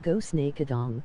Go snake-a-dong.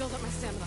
build up my stamina.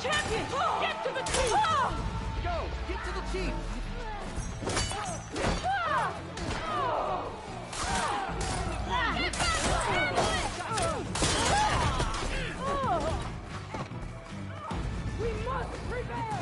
Champion! Get to the chief! Go! Get to the chief! We must prevail!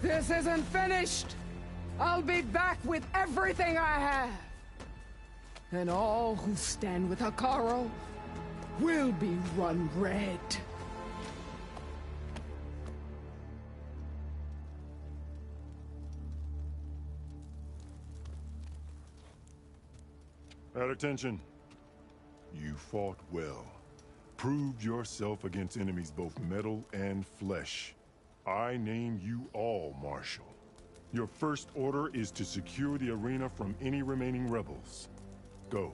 This isn't finished! I'll be back with everything I have! And all who stand with Hikaru will be run red. At attention. You fought well. Proved yourself against enemies both metal and flesh. I name you all Marshal. Your first order is to secure the arena from any remaining rebels. Go.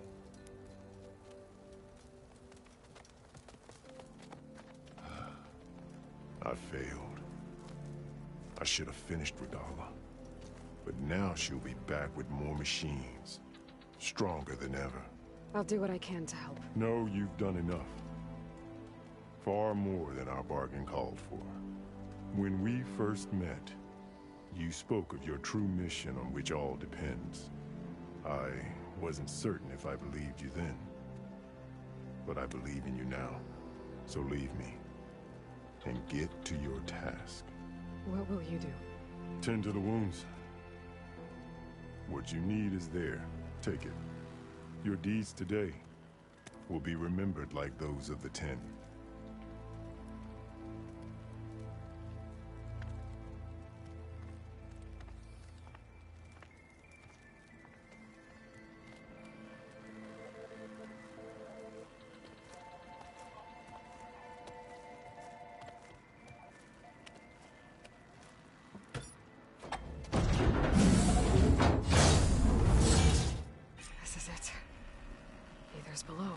I failed. I should have finished Regala. But now she'll be back with more machines. Stronger than ever. I'll do what I can to help. No, you've done enough. Far more than our bargain called for. When we first met, you spoke of your true mission on which all depends. I wasn't certain if I believed you then. But I believe in you now. So leave me. And get to your task. What will you do? Tend to the wounds. What you need is there. Take it. Your deeds today will be remembered like those of the 10. Below.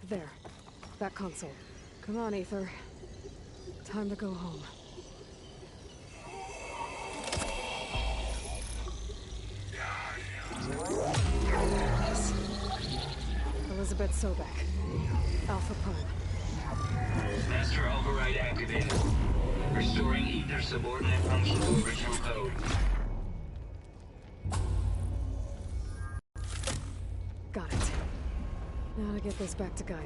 There. That console. Come on, Aether. Time to go home. Elizabeth Sobek. Alpha Prime. Master override activated. Restoring ether subordinate function to original code. Got it. Now to get this back to Gaia.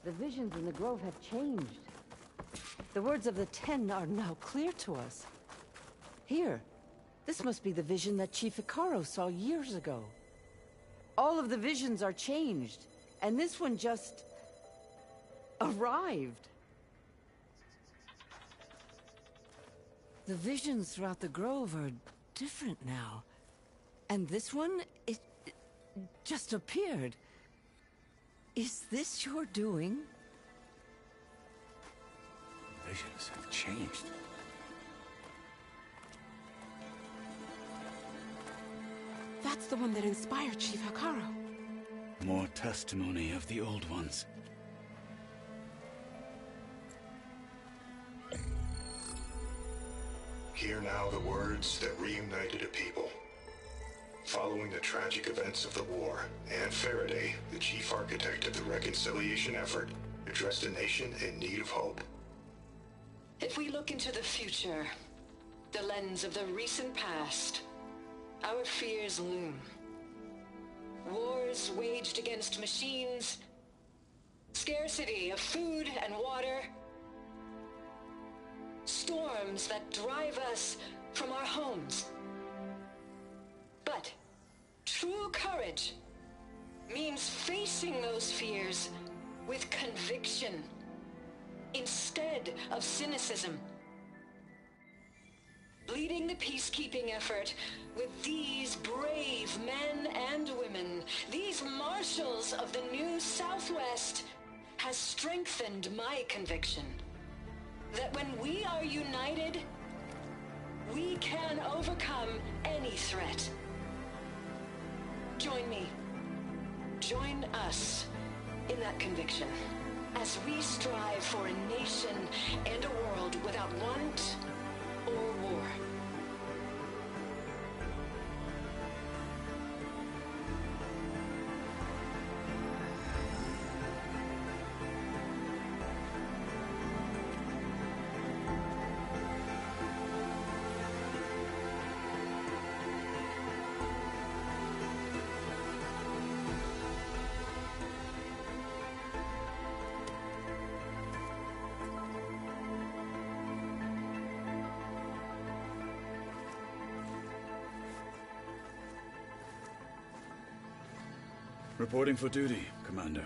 The visions in the grove have changed. The words of the Ten are now clear to us. Here, this must be the vision that Chief Icaro saw years ago. All of the visions are changed, and this one just arrived. The visions throughout the grove are different now. And this one, it just appeared. Is this your doing? Visions have changed. That's the one that inspired Chief Icaro. More testimony of the old ones. Hear now the words that reunited a people. Following the tragic events of the war, Anne Faraday, the chief architect of the reconciliation effort, addressed a nation in need of hope. If we look into the future, the lens of the recent past, our fears loom. Wars waged against machines, scarcity of food and water, storms that drive us from our homes. But true courage means facing those fears with conviction instead of cynicism. Leading the peacekeeping effort with these brave men and women, these marshals of the new Southwest, has strengthened my conviction that when we are united, we can overcome any threat. Join me. Join us in that conviction as we strive for a nation and a world without want or war. Reporting for duty, Commander.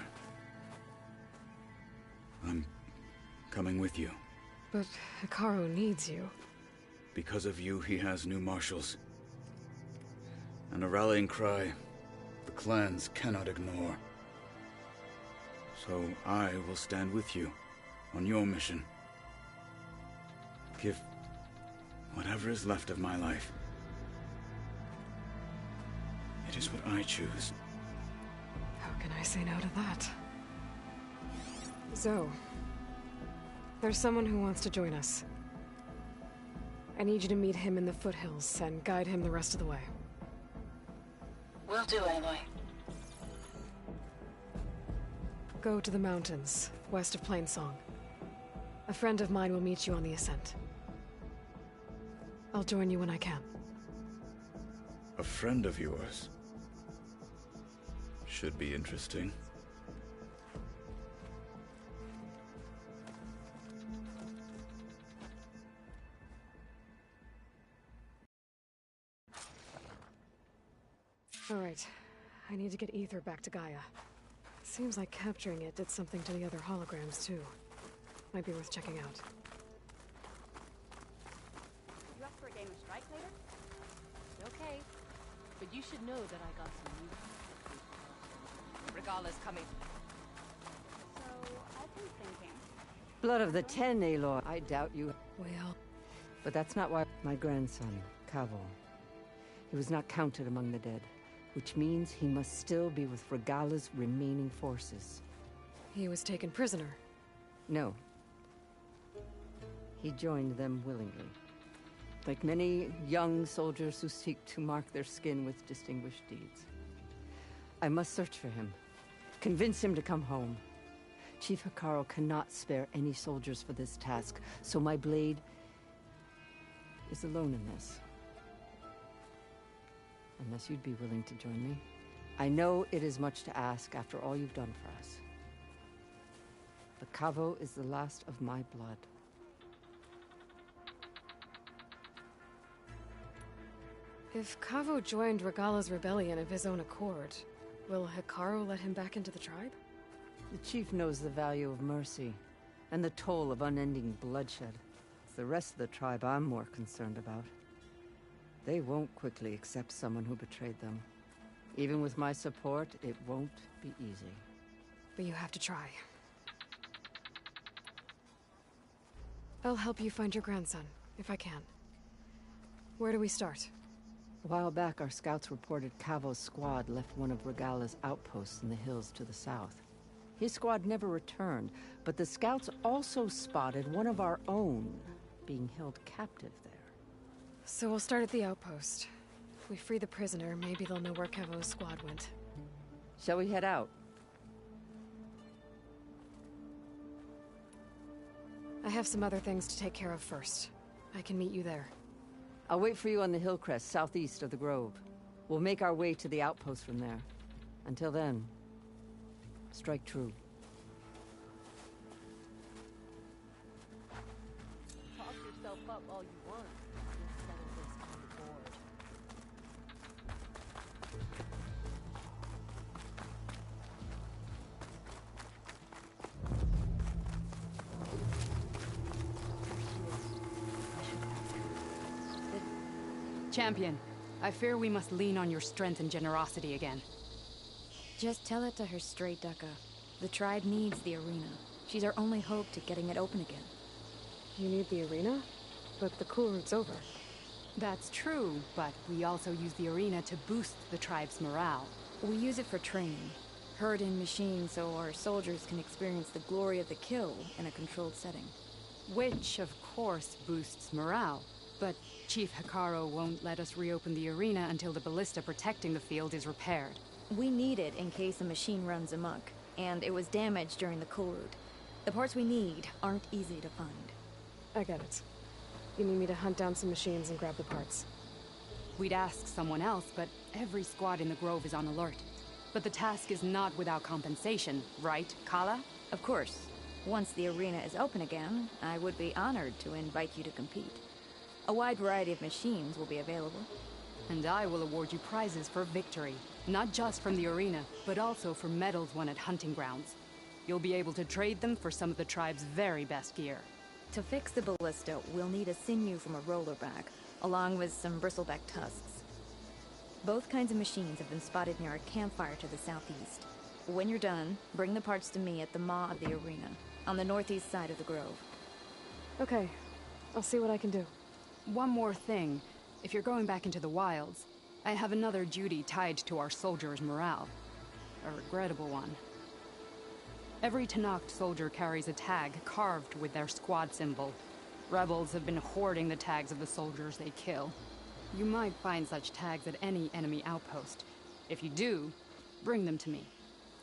I'm coming with you. But Icaro needs you. Because of you, he has new marshals. And a rallying cry the clans cannot ignore. So I will stand with you on your mission. Give whatever is left of my life. It is what I choose. How can I say no to that? Zoe, there's someone who wants to join us. I need you to meet him in the foothills and guide him the rest of the way. Will do, Aloy. Go to the mountains, west of Plainsong. A friend of mine will meet you on the ascent. I'll join you when I can. A friend of yours? Should be interesting. All right. I need to get Ether back to Gaia. Seems like capturing it did something to the other holograms, too. Might be worth checking out. You up for a game of Strike later? Okay. But you should know that I got some news. Regala's coming. thinking. Blood of the Ten, Aloy. I doubt you. Well, But that's not why my grandson, Cavo. He was not counted among the dead, which means he must still be with Regala's remaining forces. he was taken prisoner. No. He joined them willingly. Like many young soldiers who seek to mark their skin with distinguished deeds. I must search for him. Convince him to come home. Chief Hikaru cannot spare any soldiers for this task, so my blade is alone in this. Unless you'd be willing to join me. I know it is much to ask after all you've done for us. But Cavo is the last of my blood. If Cavo joined Regala's rebellion of his own accord, will Hikaru let him back into the tribe? The chief knows the value of mercy, and the toll of unending bloodshed. It's the rest of the tribe I'm more concerned about. They won't quickly accept someone who betrayed them. Even with my support, it won't be easy. But you have to try. I'll help you find your grandson, if I can. Where do we start? A while back, our scouts reported Cavo's squad left one of Regala's outposts in the hills to the south. His squad never returned, but the scouts also spotted one of our own being held captive there. So we'll start at the outpost. If we free the prisoner, maybe they'll know where Cavo's squad went. Shall we head out? I have some other things to take care of first. I can meet you there. I'll wait for you on the hill crest southeast of the grove. We'll make our way to the outpost from there. Until then, strike true. Talk yourself up all you want. We'll settle this on the board. Champion, I fear we must lean on your strength and generosity again. Just tell it to her straight, Ducka. The tribe needs the arena. She's our only hope to getting it open again. You need the arena? But the cool route's over. That's true, but we also use the arena to boost the tribe's morale. We use it for training. Herd in machines so our soldiers can experience the glory of the kill in a controlled setting. Which, of course, boosts morale. But Chief Hikaru won't let us reopen the arena until the ballista protecting the field is repaired. We need it in case a machine runs amok, and it was damaged during the cool route. The parts we need aren't easy to find. I get it. You need me to hunt down some machines and grab the parts. We'd ask someone else, but every squad in the Grove is on alert. But the task is not without compensation, right, Kala? Of course. Once the arena is open again, I would be honored to invite you to compete. A wide variety of machines will be available. And I will award you prizes for victory. Not just from the arena, but also for medals won at hunting grounds. You'll be able to trade them for some of the tribe's very best gear. To fix the ballista, we'll need a sinew from a rollerback, along with some bristleback tusks. Both kinds of machines have been spotted near a campfire to the southeast. When you're done, bring the parts to me at the maw of the arena, on the northeast side of the grove. Okay. I'll see what I can do. One more thing. If you're going back into the wilds, I have another duty tied to our soldiers' morale. A regrettable one. Every Tenakth soldier carries a tag carved with their squad symbol. Rebels have been hoarding the tags of the soldiers they kill. You might find such tags at any enemy outpost. If you do, bring them to me.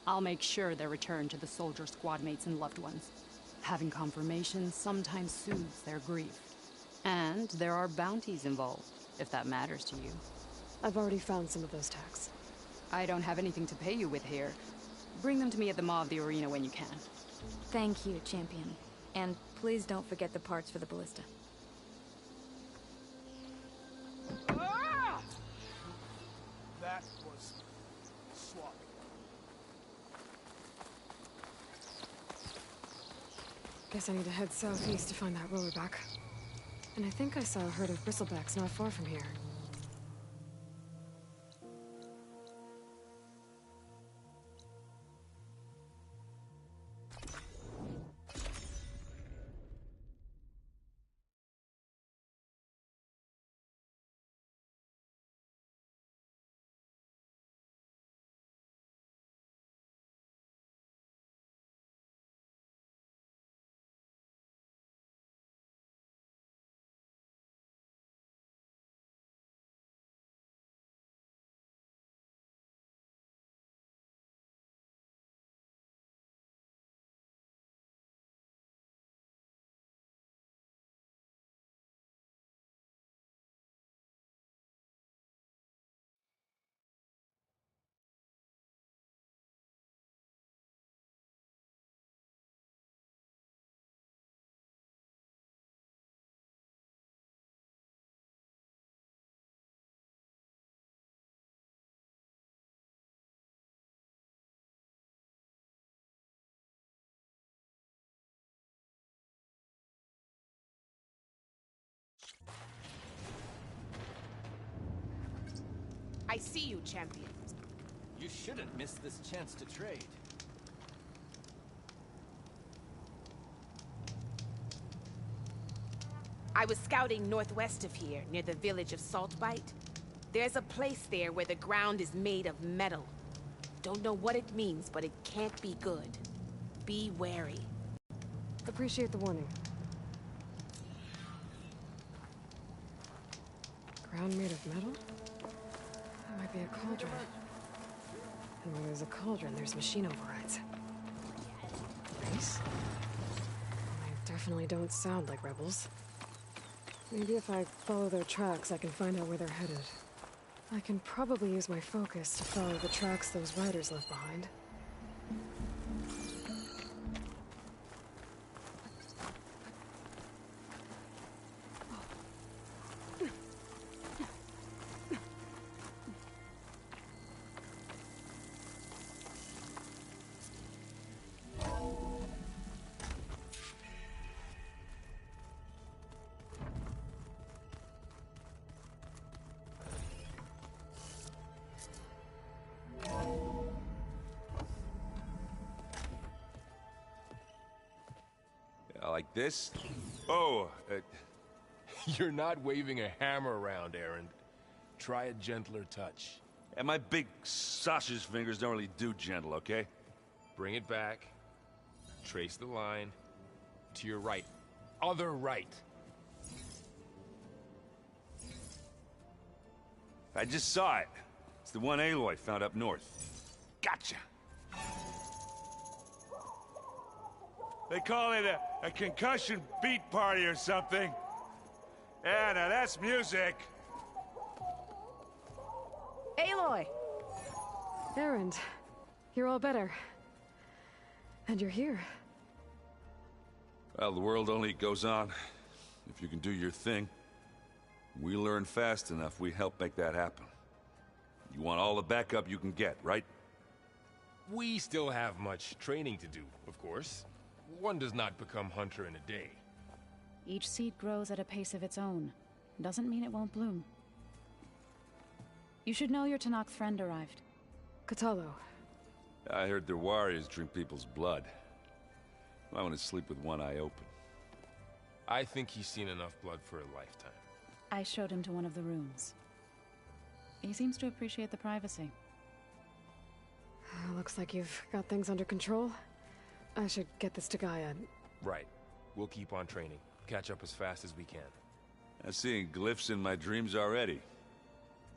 I'll make sure they're returned to the soldier squad mates and loved ones. Having confirmation sometimes soothes their grief. And there are bounties involved, if that matters to you. I've already found some of those tags. I don't have anything to pay you with here. Bring them to me at the maw of the arena when you can. Thank you, Champion. And please don't forget the parts for the ballista. Ah! That was sloppy. Guess I need to head southeast to find that rollerback. And I think I saw a herd of bristlebacks not far from here. I see you, champion. You shouldn't miss this chance to trade. I was scouting northwest of here, near the village of Saltbite. There's a place there where the ground is made of metal. Don't know what it means, but it can't be good. Be wary. Appreciate the warning. Ground made of metal? That might be a cauldron. And where there's a cauldron, there's machine overrides. Nice. They definitely don't sound like rebels. Maybe if I follow their tracks, I can find out where they're headed. I can probably use my focus to follow the tracks those riders left behind. Like this? Oh, You're not waving a hammer around, Aaron. Try a gentler touch. and my big sausage fingers don't really do gentle, okay? Bring it back. Trace the line. To your right. Other right. I just saw it. It's the one Aloy found up north. Gotcha! They call it a concussion beat party or something. Yeah, now that's music. Aloy! Erend, you're all better. And you're here. Well, the world only goes on if you can do your thing. We learn fast enough, we help make that happen. You want all the backup you can get, right? We still have much training to do, of course. One does not become hunter in a day. Each seed grows at a pace of its own. Doesn't mean it won't bloom. You should know your Tanakh friend arrived. Katalo. I heard their warriors drink people's blood. I want to sleep with one eye open. I think he's seen enough blood for a lifetime. I showed him to one of the rooms. He seems to appreciate the privacy. Looks like you've got things under control. I should get this to Gaia. Right. We'll keep on training. Catch up as fast as we can. I'm seeing glyphs in my dreams already.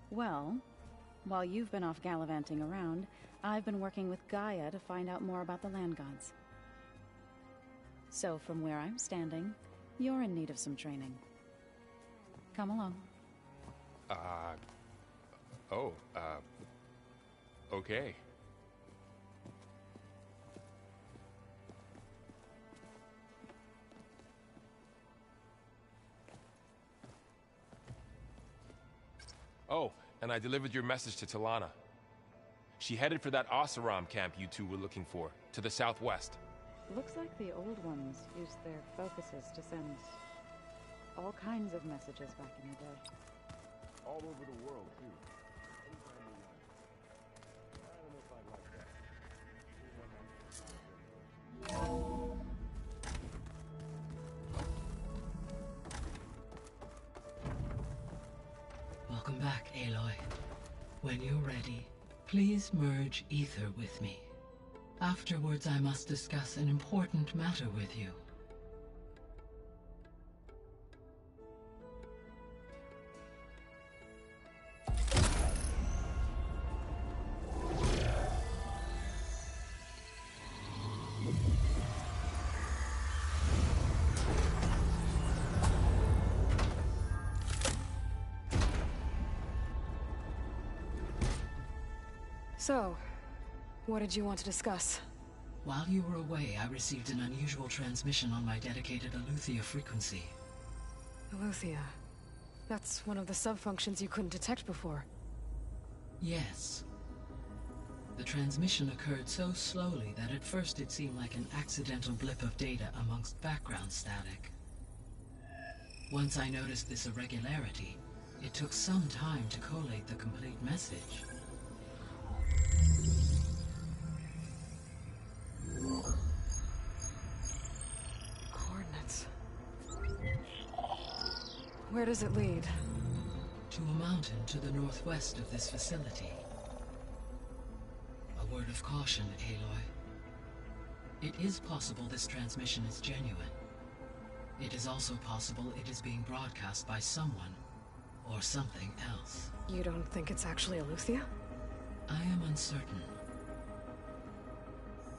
Well, while you've been off gallivanting around, I've been working with Gaia to find out more about the land gods. So from where I'm standing, you're in need of some training. Come along. Okay. Oh, and I delivered your message to Talana. She headed for that Oseram camp you two were looking for, to the southwest. Looks like the old ones used their focuses to send all kinds of messages back in the day. All over the world, too. I don't know if I'd like that. Welcome back, Aloy. When you're ready, please merge ether with me. Afterwards, I must discuss an important matter with you. So, what did you want to discuss? While you were away, I received an unusual transmission on my dedicated Aletheia frequency. Aletheia. That's one of the sub-functions you couldn't detect before. Yes. The transmission occurred so slowly that at first it seemed like an accidental blip of data amongst background static. Once I noticed this irregularity, It took some time to collate the complete message. Coordinates. Where does it lead? To a mountain to the northwest of this facility. A word of caution, Aloy. It is possible this transmission is genuine. It is also possible it is being broadcast by someone or something else. You don't think it's actually Eleuthia? I am uncertain.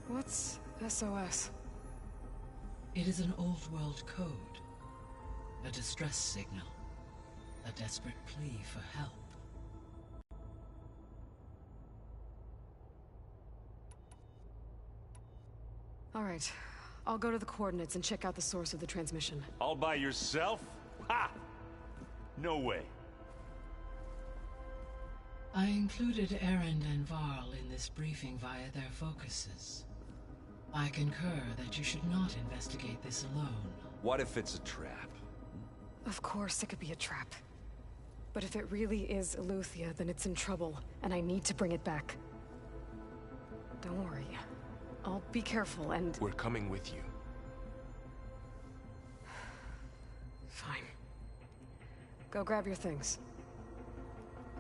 What's SOS? It is an old world code. A distress signal. A desperate plea for help. All right. I'll go to the coordinates and check out the source of the transmission. All by yourself? Ha! No way. I included Erend and Varl in this briefing via their focuses. I concur that you should not investigate this alone. What if it's a trap? Of course it could be a trap. But if it really is Eleuthia, then it's in trouble, and I need to bring it back. Don't worry. I'll be careful and... We're coming with you. Fine. Go grab your things.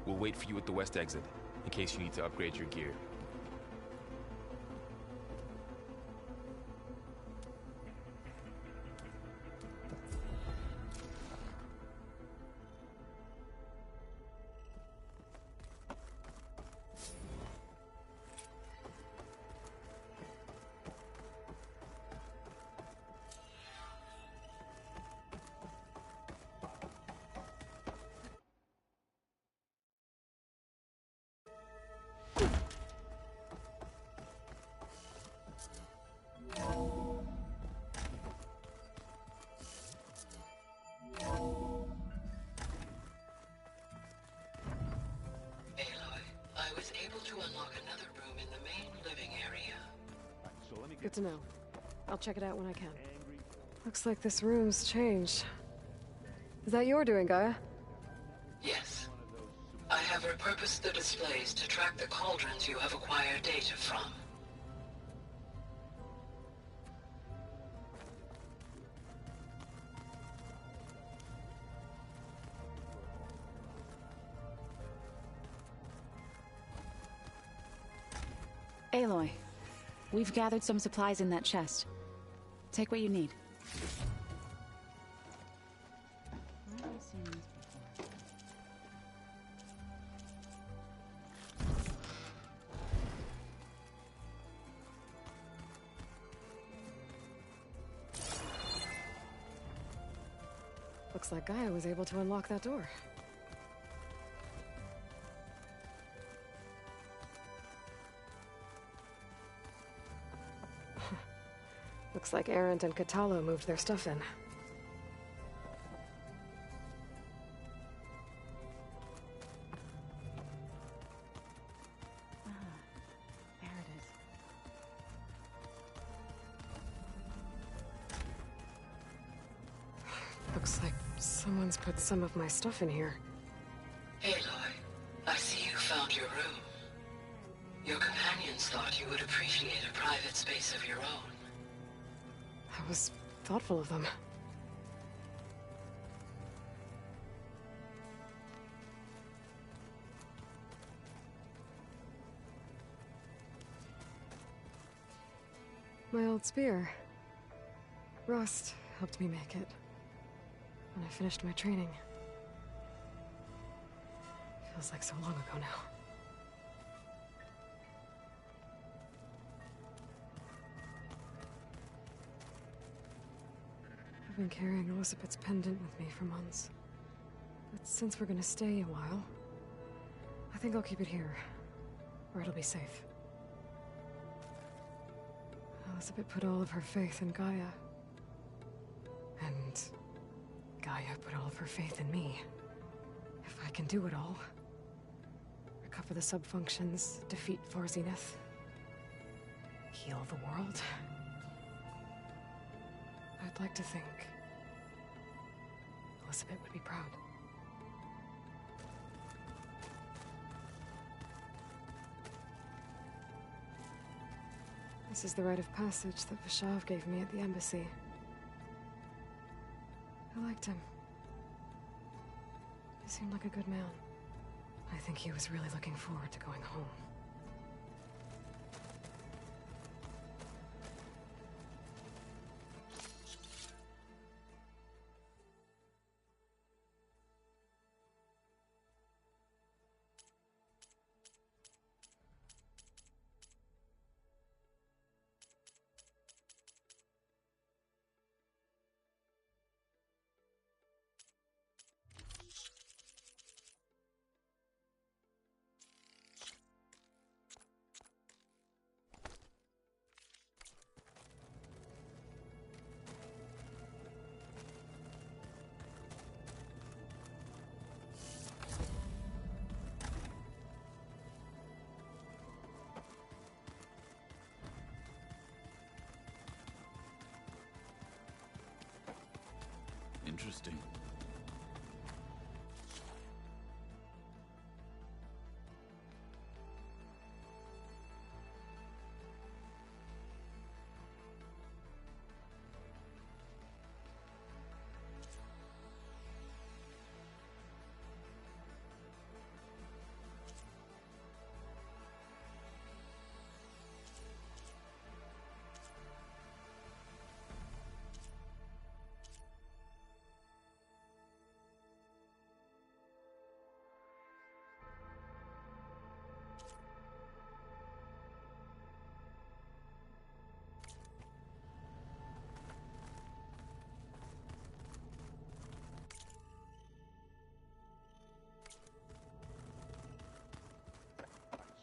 We'll wait for you at the west exit, in case you need to upgrade your gear. Good to know. I'll check it out when I can. Looks like this room's changed. Is that your doing, Gaia? Yes. I have repurposed the displays to track the cauldrons you have acquired data from. Aloy, we've gathered some supplies in that chest. Take what you need. Looks like Gaia was able to unlock that door. Looks like Erend and Katalo moved their stuff in. There it is. Looks like someone's put some of my stuff in here. Aloy, I see you found your room. Your companions thought you would appreciate a private space of your own. I was thoughtful of them. My old spear. Rust helped me make it when I finished my training. Feels like so long ago now. I've been carrying Elizabeth's pendant with me for months. But since we're gonna stay a while, I think I'll keep it here, where it'll be safe. Elizabeth put all of her faith in Gaia. And Gaia put all of her faith in me. If I can do it all, recover the sub-functions, defeat Varzineth, heal the world, I'd like to think Elizabeth would be proud. This is the rite of passage that Vashav gave me at the embassy. I liked him. He seemed like a good man. I think he was really looking forward to going home. Interesting.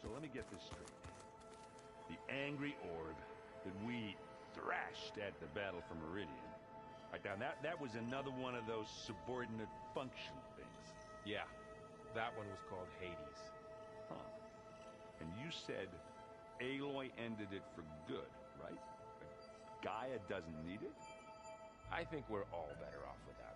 So let me get this straight. The angry orb that we thrashed at the Battle for Meridian. Right, now that was another one of those subordinate function things. Yeah, that one was called Hades. Huh. And you said Aloy ended it for good, right? Gaia doesn't need it? I think we're all better off without